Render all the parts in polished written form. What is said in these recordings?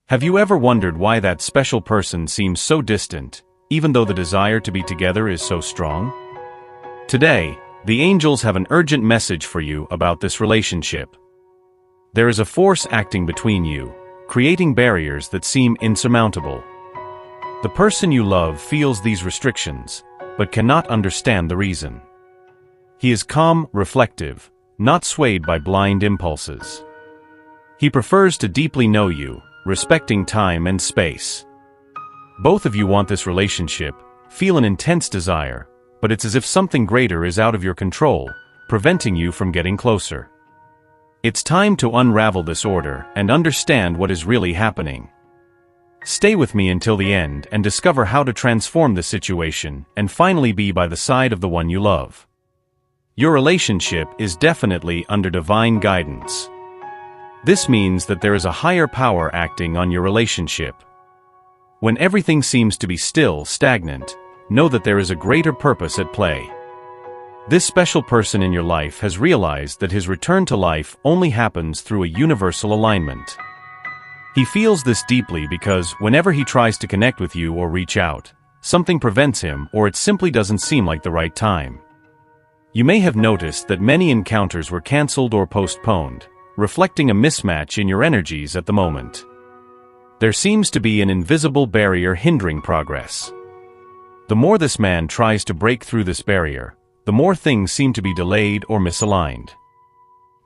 Have you ever wondered why that special person seems so distant, even though the desire to be together is so strong? Today, the angels have an urgent message for you about this relationship. There is a force acting between you, creating barriers that seem insurmountable. The person you love feels these restrictions, but cannot understand the reason. He is calm, reflective, not swayed by blind impulses. He prefers to deeply know you, respecting time and space. Both of you want this relationship, feel an intense desire, but it's as if something greater is out of your control, preventing you from getting closer. It's time to unravel this order and understand what is really happening. Stay with me until the end and discover how to transform this situation and finally be by the side of the one you love. Your relationship is definitely under divine guidance. This means that there is a higher power acting on your relationship. When everything seems to be still, stagnant, know that there is a greater purpose at play. This special person in your life has realized that his return to life only happens through a universal alignment. He feels this deeply because whenever he tries to connect with you or reach out, something prevents him or it simply doesn't seem like the right time. You may have noticed that many encounters were canceled or postponed, reflecting a mismatch in your energies at the moment. There seems to be an invisible barrier hindering progress. The more this man tries to break through this barrier, the more things seem to be delayed or misaligned.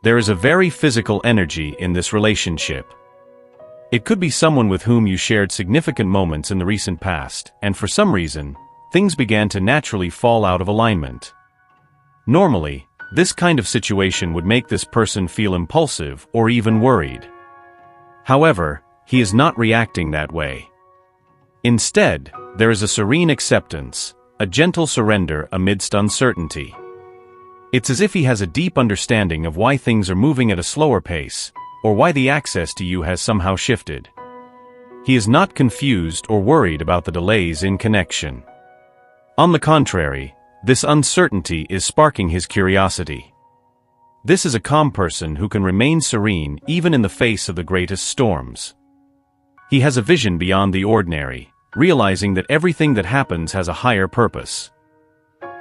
There is a very physical energy in this relationship. It could be someone with whom you shared significant moments in the recent past, and for some reason, things began to naturally fall out of alignment. Normally, this kind of situation would make this person feel impulsive or even worried. However, he is not reacting that way. Instead, there is a serene acceptance, a gentle surrender amidst uncertainty. It's as if he has a deep understanding of why things are moving at a slower pace, or why the access to you has somehow shifted. He is not confused or worried about the delays in connection. On the contrary, this uncertainty is sparking his curiosity. This is a calm person who can remain serene even in the face of the greatest storms. He has a vision beyond the ordinary, realizing that everything that happens has a higher purpose.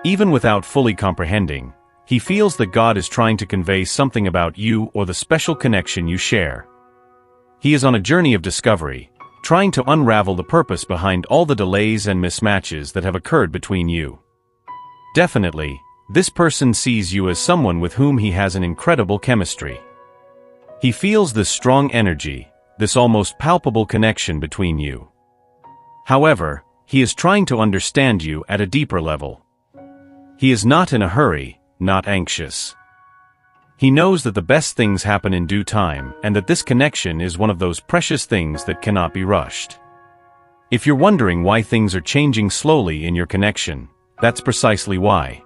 Even without fully comprehending, he feels that God is trying to convey something about you or the special connection you share. He is on a journey of discovery, trying to unravel the purpose behind all the delays and mismatches that have occurred between you. Definitely, this person sees you as someone with whom he has an incredible chemistry. He feels this strong energy, this almost palpable connection between you. However, he is trying to understand you at a deeper level. He is not in a hurry, not anxious. He knows that the best things happen in due time and that this connection is one of those precious things that cannot be rushed. If you're wondering why things are changing slowly in your connection, that's precisely why.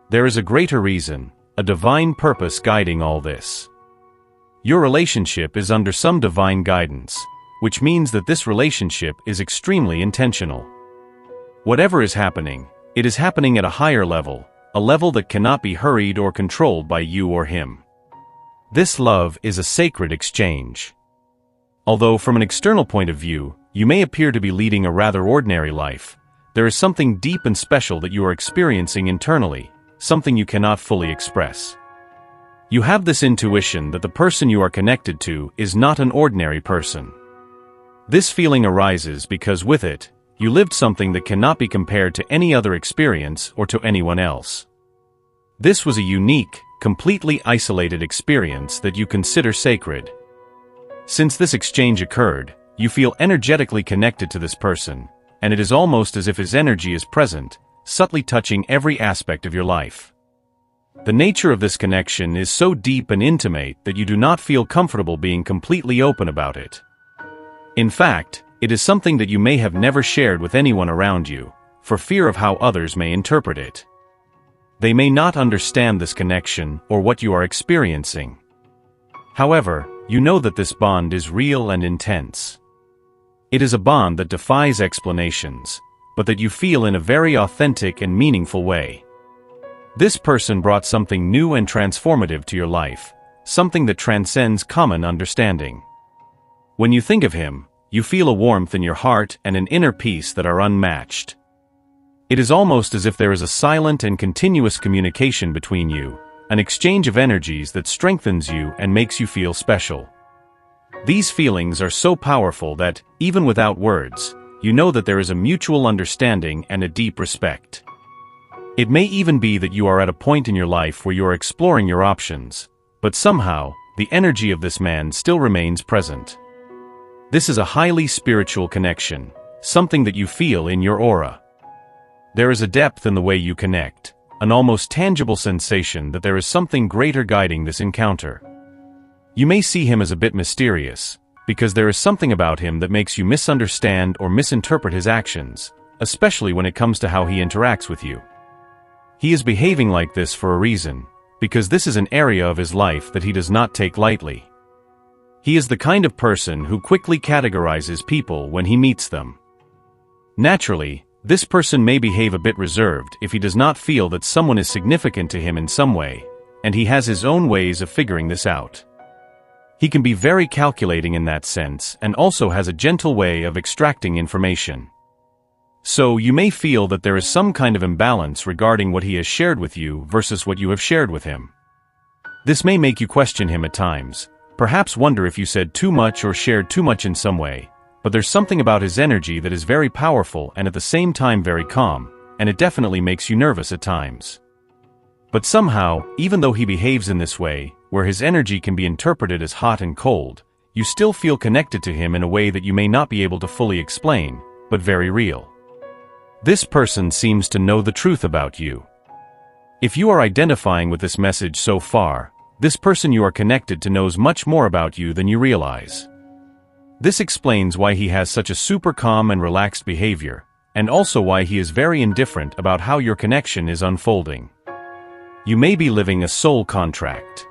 There is a greater reason, a divine purpose guiding all this. Your relationship is under some divine guidance, which means that this relationship is extremely intentional. Whatever is happening, it is happening at a higher level, a level that cannot be hurried or controlled by you or him. This love is a sacred exchange. Although from an external point of view, you may appear to be leading a rather ordinary life, there is something deep and special that you are experiencing internally, something you cannot fully express. You have this intuition that the person you are connected to is not an ordinary person. This feeling arises because with it, you lived something that cannot be compared to any other experience or to anyone else. This was a unique, completely isolated experience that you consider sacred. Since this exchange occurred, you feel energetically connected to this person, and it is almost as if his energy is present, subtly touching every aspect of your life. The nature of this connection is so deep and intimate that you do not feel comfortable being completely open about it. In fact, it is something that you may have never shared with anyone around you, for fear of how others may interpret it. They may not understand this connection or what you are experiencing. However, you know that this bond is real and intense. It is a bond that defies explanations, but that you feel in a very authentic and meaningful way. This person brought something new and transformative to your life, something that transcends common understanding. When you think of him, you feel a warmth in your heart and an inner peace that are unmatched. It is almost as if there is a silent and continuous communication between you, an exchange of energies that strengthens you and makes you feel special. These feelings are so powerful that, even without words, you know that there is a mutual understanding and a deep respect. It may even be that you are at a point in your life where you are exploring your options, but somehow, the energy of this man still remains present. This is a highly spiritual connection, something that you feel in your aura. There is a depth in the way you connect, an almost tangible sensation that there is something greater guiding this encounter. You may see him as a bit mysterious, because there is something about him that makes you misunderstand or misinterpret his actions, especially when it comes to how he interacts with you. He is behaving like this for a reason, because this is an area of his life that he does not take lightly. He is the kind of person who quickly categorizes people when he meets them. Naturally, this person may behave a bit reserved if he does not feel that someone is significant to him in some way, and he has his own ways of figuring this out. He can be very calculating in that sense and also has a gentle way of extracting information. So you may feel that there is some kind of imbalance regarding what he has shared with you versus what you have shared with him. This may make you question him at times, perhaps wonder if you said too much or shared too much in some way, but there's something about his energy that is very powerful and at the same time very calm, and it definitely makes you nervous at times. But somehow, even though he behaves in this way, where his energy can be interpreted as hot and cold, you still feel connected to him in a way that you may not be able to fully explain, but very real. This person seems to know the truth about you. If you are identifying with this message so far, this person you are connected to knows much more about you than you realize. This explains why he has such a super calm and relaxed behavior, and also why he is very indifferent about how your connection is unfolding. You may be living a soul contract.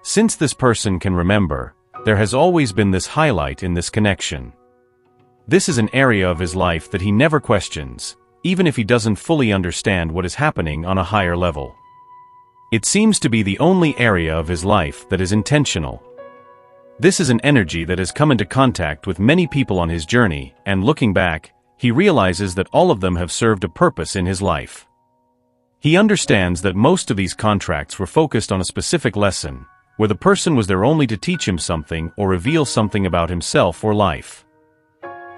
Since this person can remember, there has always been this highlight in this connection. This is an area of his life that he never questions, even if he doesn't fully understand what is happening on a higher level. It seems to be the only area of his life that is intentional. This is an energy that has come into contact with many people on his journey, and looking back, he realizes that all of them have served a purpose in his life. He understands that most of these contracts were focused on a specific lesson, where the person was there only to teach him something or reveal something about himself or life.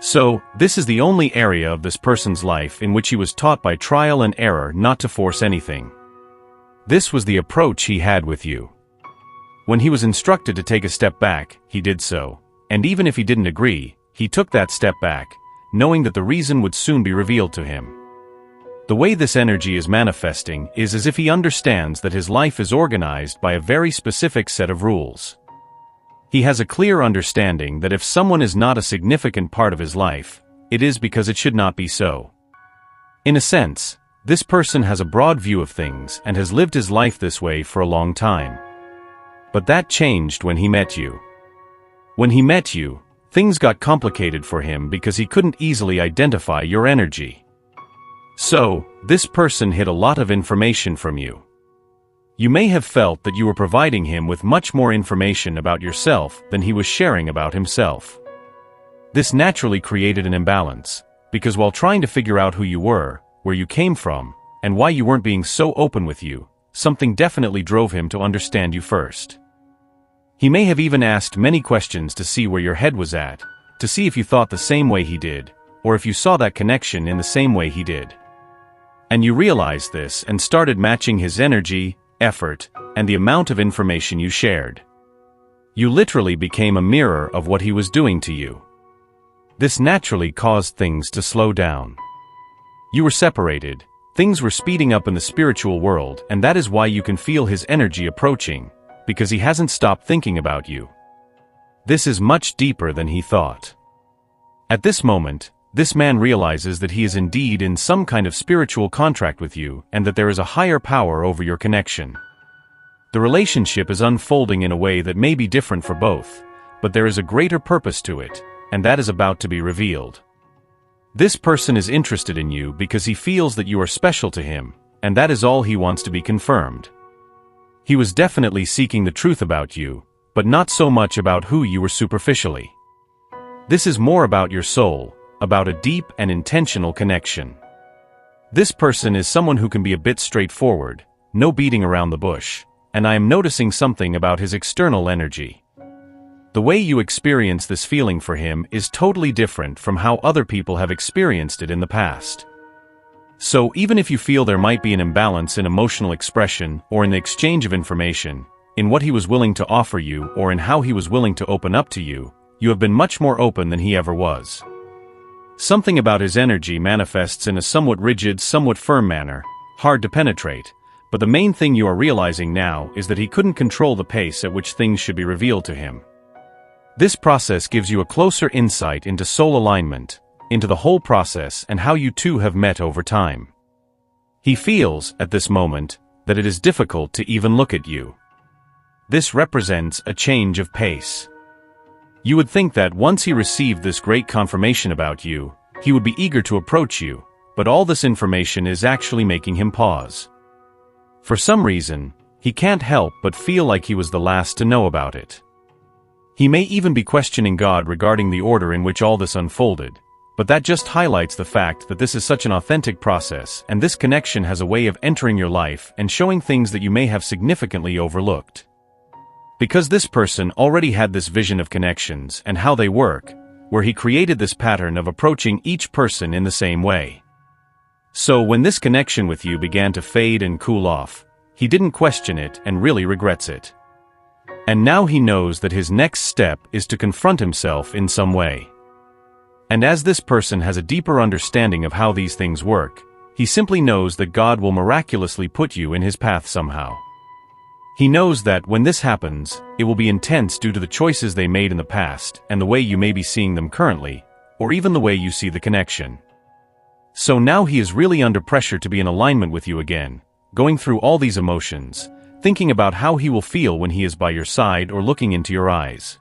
So, this is the only area of this person's life in which he was taught by trial and error not to force anything. This was the approach he had with you. When he was instructed to take a step back, he did so, and even if he didn't agree, he took that step back, knowing that the reason would soon be revealed to him. The way this energy is manifesting is as if he understands that his life is organized by a very specific set of rules. He has a clear understanding that if someone is not a significant part of his life, it is because it should not be so. In a sense, this person has a broad view of things and has lived his life this way for a long time. But that changed when he met you. When he met you, things got complicated for him because he couldn't easily identify your energy. So, this person hid a lot of information from you. You may have felt that you were providing him with much more information about yourself than he was sharing about himself. This naturally created an imbalance, because while trying to figure out who you were, where you came from, and why you weren't being so open with you, something definitely drove him to understand you first. He may have even asked many questions to see where your head was at, to see if you thought the same way he did, or if you saw that connection in the same way he did. And you realized this and started matching his energy, effort, and the amount of information you shared. You literally became a mirror of what he was doing to you. This naturally caused things to slow down. You were separated, things were speeding up in the spiritual world, and that is why you can feel his energy approaching, because he hasn't stopped thinking about you. This is much deeper than he thought. At this moment, this man realizes that he is indeed in some kind of spiritual contract with you and that there is a higher power over your connection. The relationship is unfolding in a way that may be different for both, but there is a greater purpose to it, and that is about to be revealed. This person is interested in you because he feels that you are special to him, and that is all he wants to be confirmed. He was definitely seeking the truth about you, but not so much about who you were superficially. This is more about your soul, about a deep and intentional connection. This person is someone who can be a bit straightforward, no beating around the bush, and I am noticing something about his external energy. The way you experience this feeling for him is totally different from how other people have experienced it in the past. So even if you feel there might be an imbalance in emotional expression or in the exchange of information, in what he was willing to offer you or in how he was willing to open up to you, you have been much more open than he ever was. Something about his energy manifests in a somewhat rigid, somewhat firm manner, hard to penetrate, but the main thing you are realizing now is that he couldn't control the pace at which things should be revealed to him. This process gives you a closer insight into soul alignment, into the whole process and how you two have met over time. He feels, at this moment, that it is difficult to even look at you. This represents a change of pace. You would think that once he received this great confirmation about you, he would be eager to approach you, but all this information is actually making him pause. For some reason, he can't help but feel like he was the last to know about it. He may even be questioning God regarding the order in which all this unfolded, but that just highlights the fact that this is such an authentic process and this connection has a way of entering your life and showing things that you may have significantly overlooked. Because this person already had this vision of connections and how they work, where he created this pattern of approaching each person in the same way. So when this connection with you began to fade and cool off, he didn't question it and really regrets it. And now he knows that his next step is to confront himself in some way. And as this person has a deeper understanding of how these things work, he simply knows that God will miraculously put you in his path somehow. He knows that when this happens, it will be intense due to the choices they made in the past and the way you may be seeing them currently, or even the way you see the connection. So now he is really under pressure to be in alignment with you again, going through all these emotions, thinking about how he will feel when he is by your side or looking into your eyes.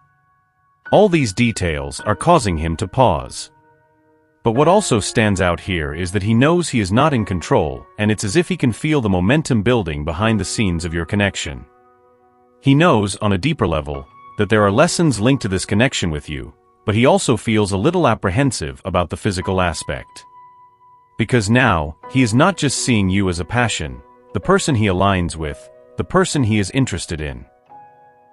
All these details are causing him to pause. But what also stands out here is that he knows he is not in control, and it's as if he can feel the momentum building behind the scenes of your connection. He knows, on a deeper level, that there are lessons linked to this connection with you, but he also feels a little apprehensive about the physical aspect. Because now, he is not just seeing you as a passion, the person he aligns with, the person he is interested in,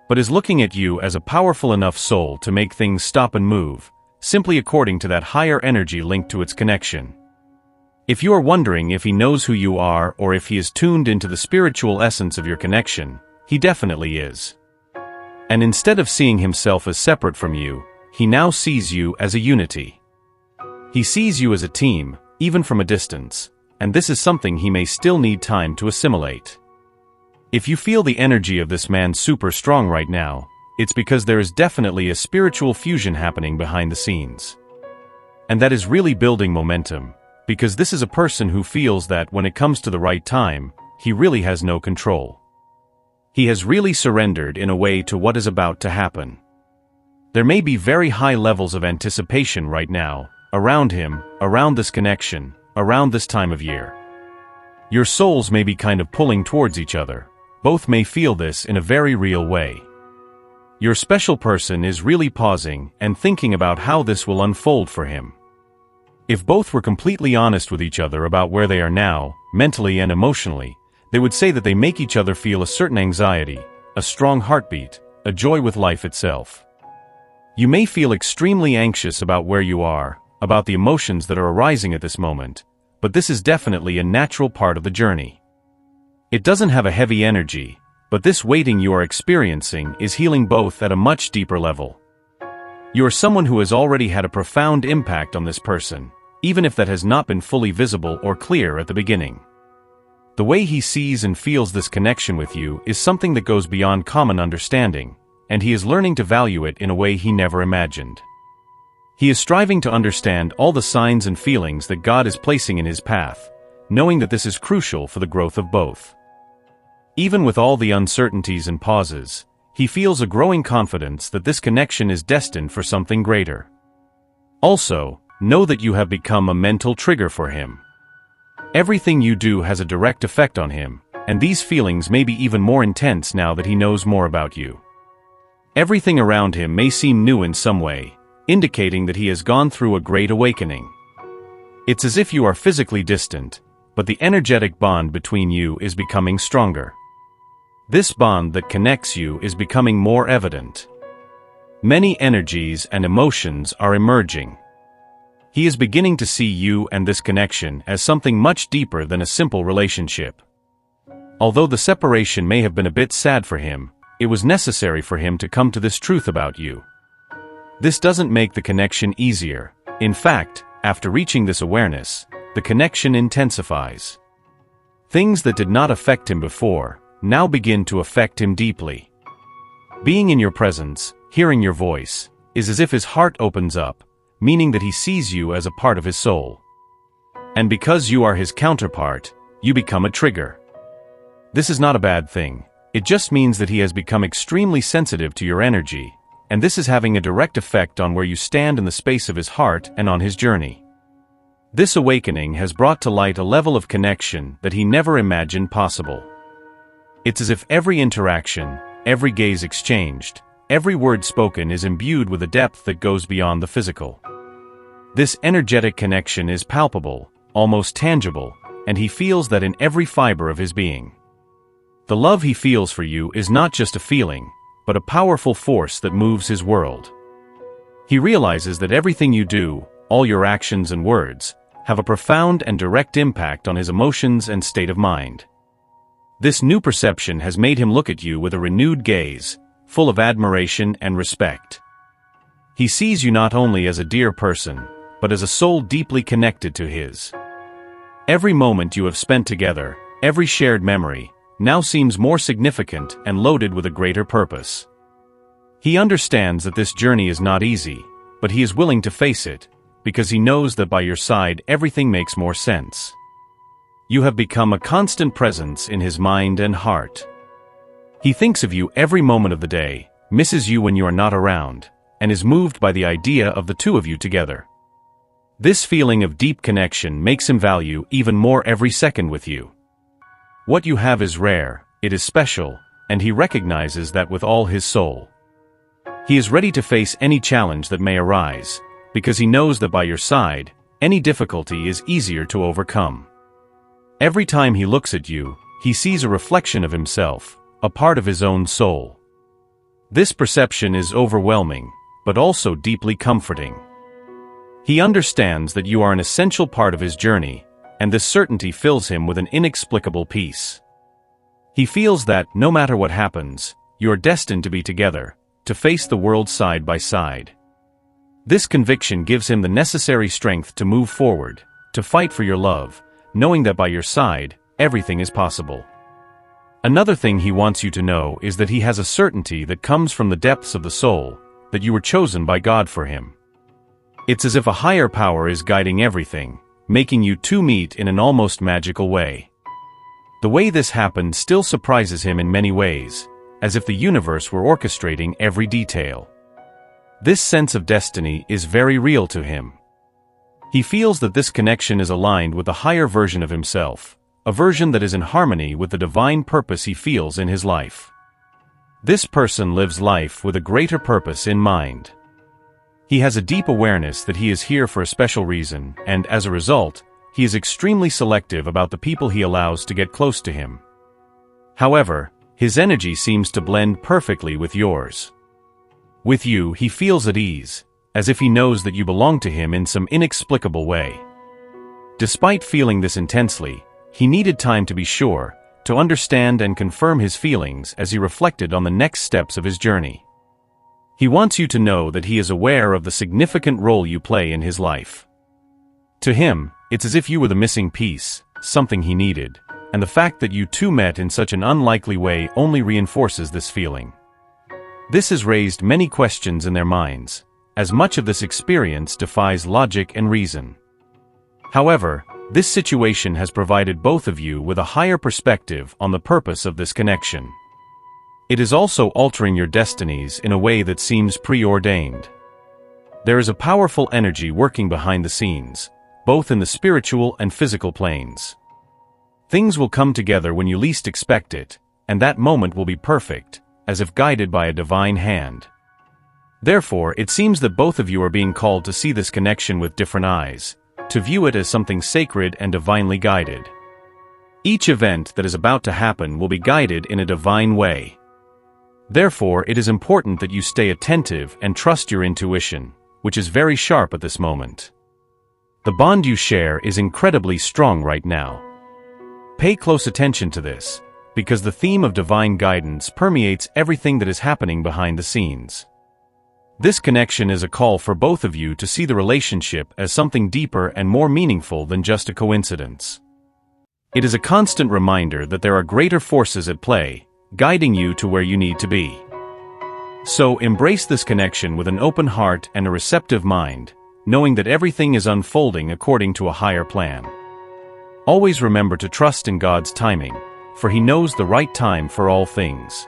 but is looking at you as a powerful enough soul to make things stop and move, simply according to that higher energy linked to its connection. If you are wondering if he knows who you are or if he is tuned into the spiritual essence of your connection, he definitely is. And instead of seeing himself as separate from you, he now sees you as a unity. He sees you as a team, even from a distance, and this is something he may still need time to assimilate. If you feel the energy of this man super strong right now, it's because there is definitely a spiritual fusion happening behind the scenes. And that is really building momentum, because this is a person who feels that when it comes to the right time, he really has no control. He has really surrendered in a way to what is about to happen. There may be very high levels of anticipation right now, around him, around this connection, around this time of year. Your souls may be kind of pulling towards each other. Both may feel this in a very real way. Your special person is really pausing and thinking about how this will unfold for him. If both were completely honest with each other about where they are now, mentally and emotionally, they would say that they make each other feel a certain anxiety, a strong heartbeat, a joy with life itself. You may feel extremely anxious about where you are, about the emotions that are arising at this moment, but this is definitely a natural part of the journey. It doesn't have a heavy energy, but this waiting you are experiencing is healing both at a much deeper level. You are someone who has already had a profound impact on this person, even if that has not been fully visible or clear at the beginning. The way he sees and feels this connection with you is something that goes beyond common understanding, and he is learning to value it in a way he never imagined. He is striving to understand all the signs and feelings that God is placing in his path, knowing that this is crucial for the growth of both. Even with all the uncertainties and pauses, he feels a growing confidence that this connection is destined for something greater. Also, know that you have become a mental trigger for him. Everything you do has a direct effect on him, and these feelings may be even more intense now that he knows more about you. Everything around him may seem new in some way, indicating that he has gone through a great awakening. It's as if you are physically distant, but the energetic bond between you is becoming stronger. This bond that connects you is becoming more evident. Many energies and emotions are emerging. He is beginning to see you and this connection as something much deeper than a simple relationship. Although the separation may have been a bit sad for him, it was necessary for him to come to this truth about you. This doesn't make the connection easier. In fact, after reaching this awareness, the connection intensifies. Things that did not affect him before now begin to affect him deeply. Being in your presence, hearing your voice, is as if his heart opens up, meaning that he sees you as a part of his soul. And because you are his counterpart, you become a trigger. This is not a bad thing. It just means that he has become extremely sensitive to your energy, and this is having a direct effect on where you stand in the space of his heart and on his journey. This awakening has brought to light a level of connection that he never imagined possible. It's as if every interaction, every gaze exchanged, every word spoken is imbued with a depth that goes beyond the physical. This energetic connection is palpable, almost tangible, and he feels that in every fiber of his being. The love he feels for you is not just a feeling, but a powerful force that moves his world. He realizes that everything you do, all your actions and words, have a profound and direct impact on his emotions and state of mind. This new perception has made him look at you with a renewed gaze, full of admiration and respect. He sees you not only as a dear person, but as a soul deeply connected to his. Every moment you have spent together, every shared memory, now seems more significant and loaded with a greater purpose. He understands that this journey is not easy, but he is willing to face it, because he knows that by your side everything makes more sense. You have become a constant presence in his mind and heart. He thinks of you every moment of the day, misses you when you are not around, and is moved by the idea of the two of you together. This feeling of deep connection makes him value even more every second with you. What you have is rare, it is special, and he recognizes that with all his soul. He is ready to face any challenge that may arise, because he knows that by your side, any difficulty is easier to overcome. Every time he looks at you, he sees a reflection of himself, a part of his own soul. This perception is overwhelming, but also deeply comforting. He understands that you are an essential part of his journey, and this certainty fills him with an inexplicable peace. He feels that, no matter what happens, you are destined to be together, to face the world side by side. This conviction gives him the necessary strength to move forward, to fight for your love, knowing that by your side, everything is possible. Another thing he wants you to know is that he has a certainty that comes from the depths of the soul, that you were chosen by God for him. It's as if a higher power is guiding everything, making you two meet in an almost magical way. The way this happened still surprises him in many ways, as if the universe were orchestrating every detail. This sense of destiny is very real to him. He feels that this connection is aligned with a higher version of himself, a version that is in harmony with the divine purpose he feels in his life. This person lives life with a greater purpose in mind. He has a deep awareness that he is here for a special reason, and as a result, he is extremely selective about the people he allows to get close to him. However, his energy seems to blend perfectly with yours. With you, he feels at ease, as if he knows that you belong to him in some inexplicable way. Despite feeling this intensely, he needed time to be sure, to understand and confirm his feelings as he reflected on the next steps of his journey. He wants you to know that he is aware of the significant role you play in his life. To him, it's as if you were the missing piece, something he needed, and the fact that you two met in such an unlikely way only reinforces this feeling. This has raised many questions in their minds, as much of this experience defies logic and reason. However, this situation has provided both of you with a higher perspective on the purpose of this connection. It is also altering your destinies in a way that seems preordained. There is a powerful energy working behind the scenes, both in the spiritual and physical planes. Things will come together when you least expect it, and that moment will be perfect, as if guided by a divine hand. Therefore, it seems that both of you are being called to see this connection with different eyes, to view it as something sacred and divinely guided. Each event that is about to happen will be guided in a divine way. Therefore, it is important that you stay attentive and trust your intuition, which is very sharp at this moment. The bond you share is incredibly strong right now. Pay close attention to this, because the theme of divine guidance permeates everything that is happening behind the scenes. This connection is a call for both of you to see the relationship as something deeper and more meaningful than just a coincidence. It is a constant reminder that there are greater forces at play, guiding you to where you need to be. So embrace this connection with an open heart and a receptive mind, knowing that everything is unfolding according to a higher plan. Always remember to trust in God's timing, for He knows the right time for all things.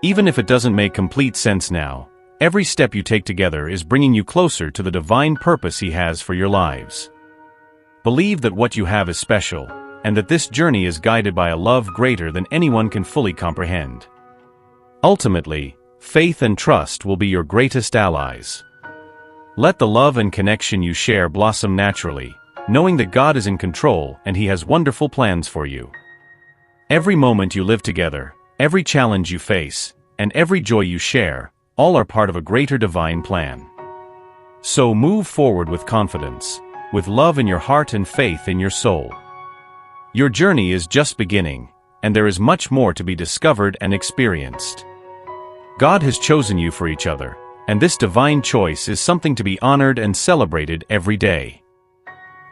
Even if it doesn't make complete sense now, every step you take together is bringing you closer to the divine purpose He has for your lives. Believe that what you have is special, and that this journey is guided by a love greater than anyone can fully comprehend. Ultimately, faith and trust will be your greatest allies. Let the love and connection you share blossom naturally, knowing that God is in control and He has wonderful plans for you. Every moment you live together, every challenge you face, and every joy you share, all are part of a greater divine plan. So move forward with confidence, with love in your heart and faith in your soul. Your journey is just beginning, and there is much more to be discovered and experienced. God has chosen you for each other, and this divine choice is something to be honored and celebrated every day.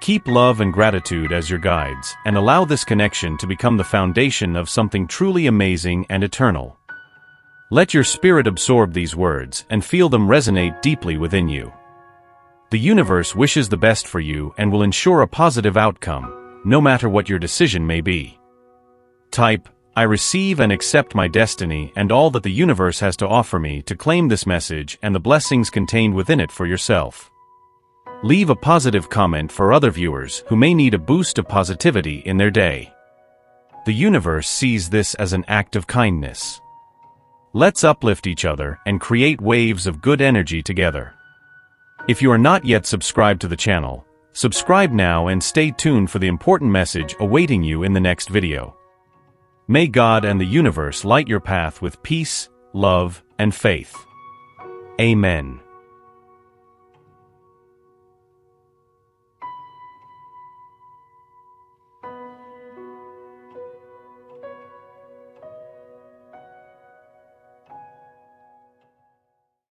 Keep love and gratitude as your guides, and allow this connection to become the foundation of something truly amazing and eternal. Let your spirit absorb these words and feel them resonate deeply within you. The universe wishes the best for you and will ensure a positive outcome, no matter what your decision may be. Type, "I receive and accept my destiny and all that the universe has to offer me" to claim this message and the blessings contained within it for yourself. Leave a positive comment for other viewers who may need a boost of positivity in their day. The universe sees this as an act of kindness. Let's uplift each other and create waves of good energy together. If you are not yet subscribed to the channel, subscribe now and stay tuned for the important message awaiting you in the next video. May God and the universe light your path with peace, love, and faith. Amen.